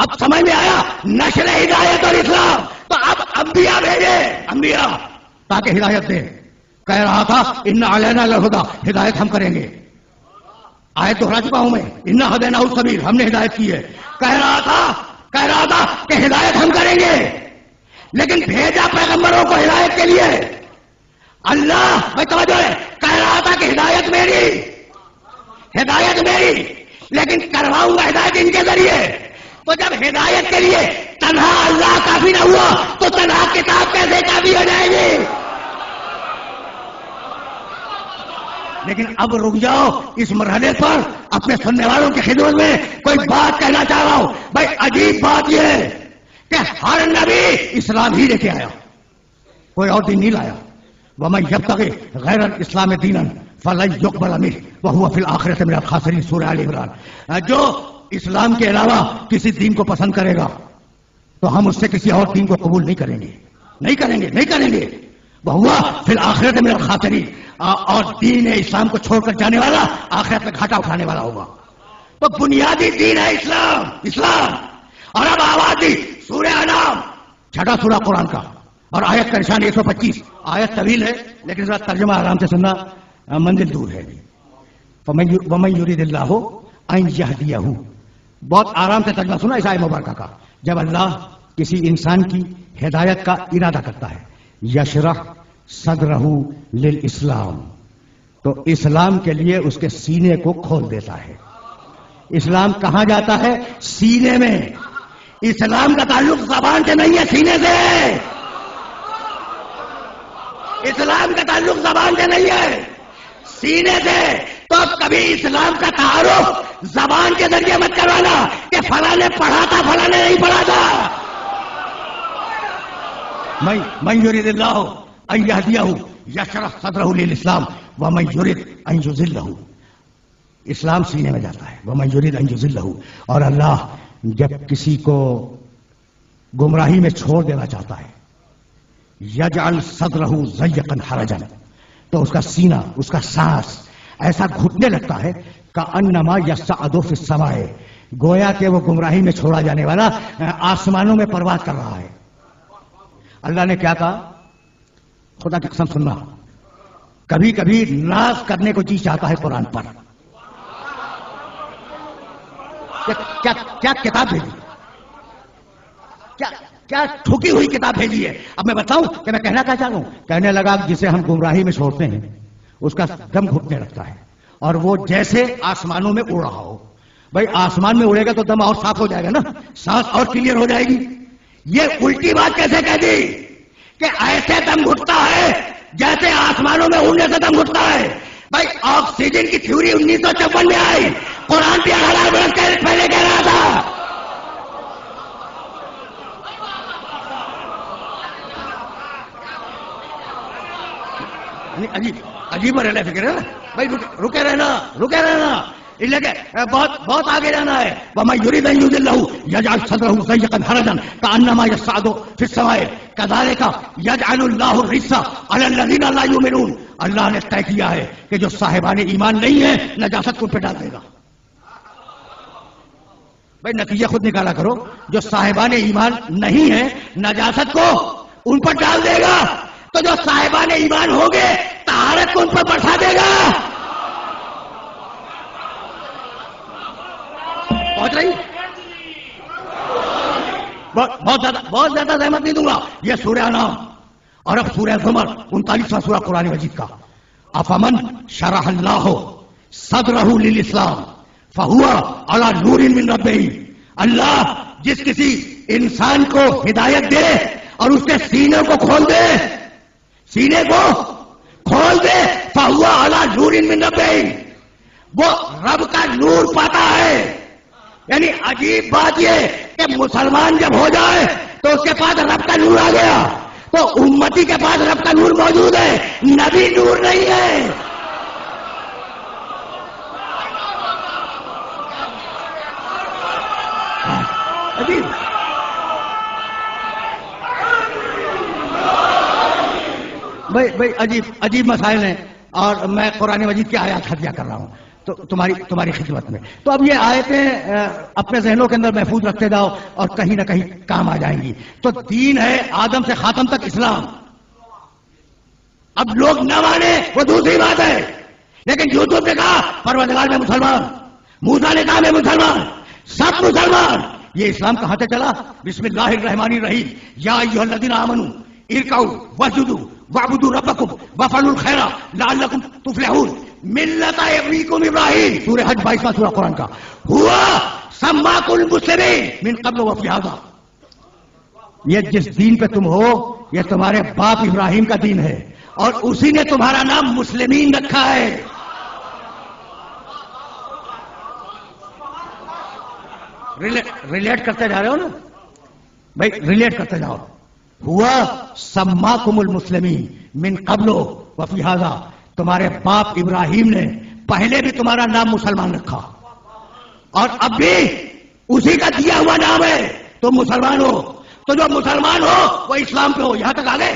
اب سمجھ میں آیا نشر ہدایت اور اسلام. تو اب انبیاء بھیجے, انبیاء تاکہ ہدایت دے. کہہ رہا تھا ان علینا للہدی, ہدایت ہم کریں گے. آیت دہرا چکا ہوں میں, انا ہدیناہ السبیل, ہم نے ہدایت کی ہے. کہہ رہا تھا کہ ہدایت ہم کریں گے, لیکن بھیجا پیغمبروں کو ہدایت کے لیے. اللہ میں توجہ ہے, کہہ رہا تھا کہ ہدایت میری, لیکن کرواؤں گا ہدایت ان کے ذریعے. تو جب ہدایت کے لیے تنہا اللہ کافی نہ ہوا تو تنہا کتاب کیسے کافی ہو جائے گی؟ لیکن اب رک جاؤ اس مرحلے پر, اپنے سننے والوں کی خدمت میں کوئی بات کہنا چاہ رہا ہوں. بھائی عجیب بات یہ ہے کہ ہر نبی اسلام ہی لے کے آیا, کوئی اور دین نہیں لایا. وَمَن يَبْتَغِ غَيْرَ الْإِسْلَامِ دِينًا فَلَن يُقْبَلَ مِنْهُ وَهُوَ فِي الْآخِرَةِ مِنَ الْخَاسِرِينَ. سورہ آل عمران. جو اسلام کے علاوہ کسی دین کو پسند کرے گا تو ہم اس سے کسی اور دین کو قبول نہیں کریں گے. وَهُوَ فِي الْآخِرَةِ مِنَ الْخَاسِرِينَ. اور دین اسلام کو چھوڑ کر جانے والا آخرت میں گھاٹا اٹھانے والا ہوگا. تو بنیادی دین ہے اسلام. اور اب آواز دی سورہ انعام, چھٹا سورہ قرآن کا, اور آیت کا نشان 125. آیت طویل ہے لیکن ذرا ترجمہ آرام سے سننا, منزل دور ہے. وَمَن يُرِدِ اللَّهُ أَن يَهْدِيَهُ. بہت آرام سے ترجمہ سنا اس آیت مبارکہ کا. جب اللہ کسی انسان کی ہدایت کا ارادہ کرتا ہے, یشرح صدرہ للاسلام, تو اسلام کے لیے اس کے سینے کو کھول دیتا ہے. اسلام کہاں جاتا ہے؟ سینے میں. اسلام کا تعلق زبان سے نہیں ہے, سینے سے. اسلام کا تعلق زبان سے نہیں ہے, سینے سے. تو کبھی اسلام کا تعارف زبان کے ذریعے مت کروانا کہ فلاں نے پڑھا تھا فلاں نے نہیں پڑھا تھا. من یرید اللہ ان یہدیہ یشرح صدرہ للاسلام ومن یرید ان یضلہ. اسلام سینے میں جاتا ہے. ومن یرید ان یضلہ. اور اللہ جب کسی کو گمراہی میں چھوڑ دینا چاہتا ہے, یجعل صدرہ ضیقا حرجا, تو اس کا سینہ, اس کا سانس ایسا گھٹنے لگتا ہے کأنما یصعد فی السماء, گویا کہ وہ گمراہی میں چھوڑا جانے والا آسمانوں میں پرواز کر رہا ہے. اللہ نے کیا کہا؟ خدا کی قسم سننا, کبھی کبھی ناز کرنے کو جی چاہتا ہے قرآن پر. کیا کتاب بھیجی, کیا ٹھکی ہوئی کتاب بھیجی ہے. اب میں بتاؤں کہ میں کہنا کیا چاہوں. کہنے لگا جسے ہم گمراہی میں چھوڑتے ہیں اس کا دم گھٹنے لگتا ہے اور وہ جیسے آسمانوں میں اڑ رہا ہو. بھائی آسمان میں اڑے گا تو دم اور صاف ہو جائے گا نا, سانس اور کلیئر ہو جائے گی. یہ الٹی بات کیسے کہہ دی کہ ایسے دم گھٹتا ہے جیسے آسمانوں میں اڑنے سے دم گھٹتا ہے. بھائی آکسیجن کی تھیوری 1954 میں آئی, قرآن 1000 برس پہلے کہہ رہا تھا. عجیب مرحلہ فکر ہے نا بھائی. رکے رہنا بہت آگے جانا ہے. وَمَن يُرِدْ أَن يُضِلَّهُ يَجْعَلْ صَدْرَهُ ضَيِّقًا حَرَجًا كَأَنَّمَا يَصْعَدُ فِي السَّمَاءِ كَذَلِكَ يَجْعَلُ اللَّهُ الرِّجْسَ عَلَى الَّذِينَ لَا يُؤْمِنُونَ. اللہ نے طے کیا ہے کہ جو صاحبان ایمان نہیں ہے نجاست کو ان پہ ڈال دے گا. بھائی نتیجہ خود نکالا کرو, جو صاحبان ایمان نہیں ہے نجاست کو ان پر ڈال دے گا, تو جو صاحبان ایمان ہوں گے طہارت کو ان پر بڑھا دے گا. پہنچ رہی؟ بہت زیادہ زحمت نہیں دوں گا. یہ سورہ انعام اور اب سورہ زمر 39واں سورہ قرآن مجید کا. افمن شرح اللہ صدرہ للاسلام فہو علی نور من ربہ. اللہ جس کسی انسان کو ہدایت دے اور اس کے سینے کو کھول دے فہو علی نور من ربہ, وہ رب کا نور پاتا ہے. یعنی عجیب بات یہ کہ مسلمان جب ہو جائے تو اس کے پاس رب کا نور آ گیا, تو امتی کے پاس رب کا نور موجود ہے, نبی نور نہیں ہے. عجیب بھائی عجیب مسائل ہیں. اور میں قرآن مجید کی آیات ہدیہ کر رہا ہوں. تو تمہاری خدمت میں. تو اب یہ آیتیں اپنے ذہنوں کے اندر محفوظ رکھتے جاؤ اور کہیں نہ کہیں کام آ جائیں گی. تو دین ہے آدم سے خاتم تک اسلام. اب لوگ نہ مانے وہ دوسری بات ہے، لیکن یوسف نے کہا پروردگار میں مسلمان، موسیٰ نے کہا میں مسلمان، سب مسلمان. یہ اسلام کہاں سے چلا؟ بسم اللہ الرحمن الرحیم. یا ایھا الذین آمنوا ارکعوا واسجدوا واعبدوا ربکم وافعلوا الخیر لعلکم تفلحون. ملت ابیکم ابراہیم، سورہ حج 22واں سورہ قرآن کا. ہوا سماکم المسلمین من قبل وفی ھذا. یہ جس دین پہ تم ہو یہ تمہارے باپ ابراہیم کا دین ہے اور اسی نے تمہارا نام مسلمین رکھا ہے. ریلیٹ کرتے جا رہے ہو نا بھائی، ریلیٹ کرتے جاؤ. ہوا سماکم المسلمین من قبل وفی ھذا، تمہارے باپ ابراہیم نے پہلے بھی تمہارا نام مسلمان رکھا اور اب بھی اسی کا دیا ہوا نام ہے. تم مسلمان ہو تو جو مسلمان ہو وہ اسلام پہ ہو. یہاں تک آ گئے.